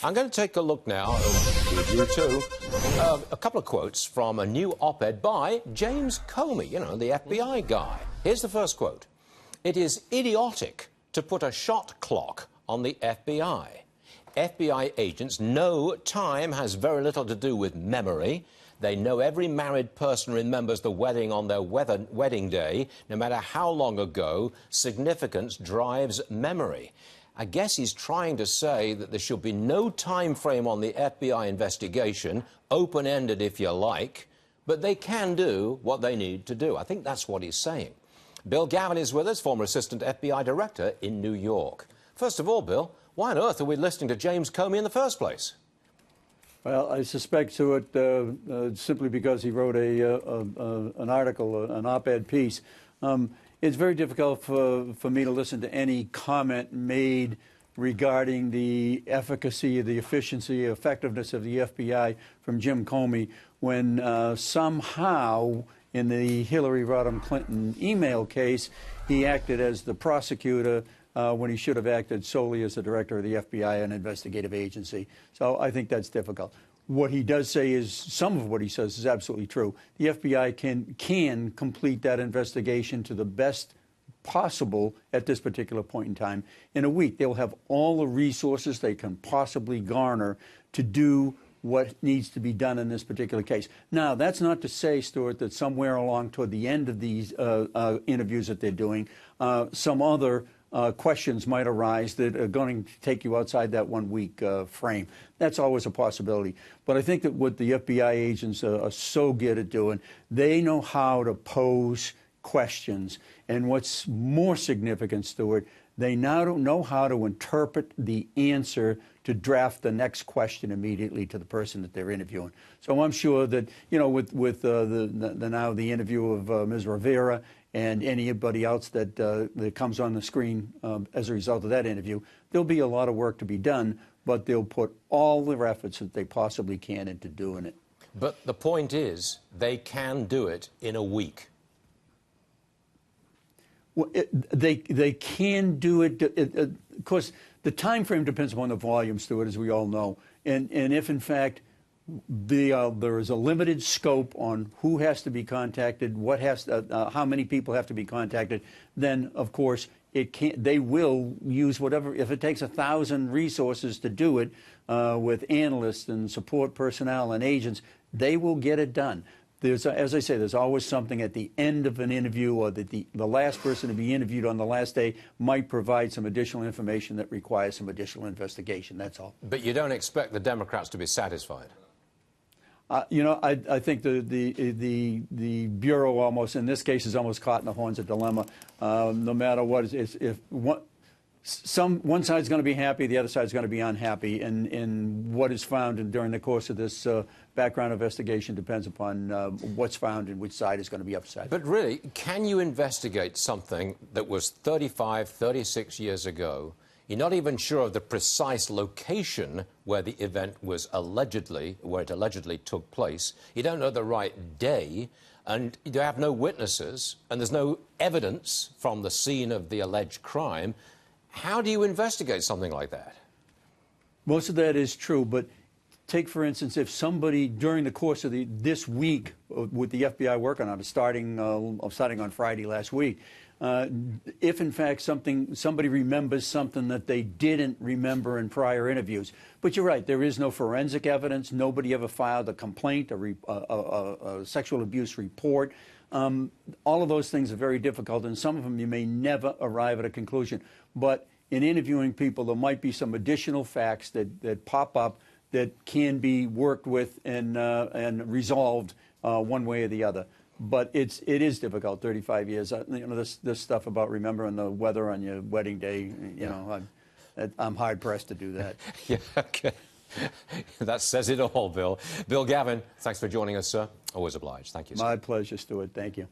I'm going to take a look now, you too, a couple of quotes from a new op-ed by James Comey, you know, the FBI guy. Here's the first quote. "It is idiotic to put a shot clock on the FBI. FBI agents know time has very little to do with memory. They know every married person remembers the wedding on their wedding day. No matter how long ago, significance drives memory." I guess he's trying to say that there should be no time frame on the FBI investigation, open-ended if you like, but they can do what they need to do. I think that's what he's saying. Bill Gavin is with us, former assistant FBI director in New York. First of all, Bill, why on earth are we listening to James Comey in the first place? Well, I suspect to it simply because he wrote an article, an op-ed piece. It's very difficult for me to listen to any comment made regarding the efficacy, the efficiency, effectiveness of the FBI from Jim Comey when somehow in the Hillary Rodham Clinton email case, he acted as the prosecutor when he should have acted solely as the director of the FBI, an investigative agency. So I think that's difficult. What he does say is, some of what he says is absolutely true. The FBI can complete that investigation to the best possible at this particular point in time. In a week, they'll have all the resources they can possibly garner to do what needs to be done in this particular case. Now, that's not to say, Stuart, that somewhere along toward the end of these interviews that they're doing, some other questions might arise that are going to take you outside that 1 week frame. That's always a possibility. But I think that what the FBI agents are so good at doing, they know how to pose questions. And what's more significant, Stuart, they now don't know how to interpret the answer to draft the next question immediately to the person that they're interviewing. So I'm sure that, you know, with now the interview of Ms. Rivera and anybody else that comes on the screen as a result of that interview, there'll be a lot of work to be done, but they'll put all their efforts that they possibly can into doing it. But the point is, they can do it in a week. Well, they can do it. Of course, the time frame depends upon the volume, Stuart, as we all know. And if, in fact, there is a limited scope on who has to be contacted, how many people have to be contacted, then, of course, they will use whatever. If it takes 1,000 resources to do it with analysts and support personnel and agents, they will get it done. As I say, there's always something at the end of an interview, or that the last person to be interviewed on the last day might provide some additional information that requires some additional investigation. That's all. But you don't expect the Democrats to be satisfied? You know, I think the Bureau almost, in this case, is almost caught in the horns of dilemma. No matter what, if one side's going to be happy, the other side's going to be unhappy, and what is found during the course of this background investigation depends upon what's found and which side is going to be upset. But really, can you investigate something that was 35, 36 years ago? You're not even sure of the precise location where the event was where it allegedly took place. You don't know the right day, and you have no witnesses, and there's no evidence from the scene of the alleged crime. How do you investigate something like that? Most of that is true, but take, for instance, if somebody during the course of this week, with the FBI working on it, starting on Friday last week, if in fact somebody remembers something that they didn't remember in prior interviews. But you're right, there is no forensic evidence. Nobody ever filed a complaint, a sexual abuse report. All of those things are very difficult, and some of them you may never arrive at a conclusion. But in interviewing people, there might be some additional facts that pop up that can be worked with and resolved one way or the other. But it is difficult. 35 years. You know, this stuff about remembering the weather on your wedding day. You know, I'm hard pressed to do that. Yeah. Okay. That says it all, Bill. Bill Gavin, thanks for joining us, sir. Always obliged. Thank you, sir. My pleasure, Stuart. Thank you.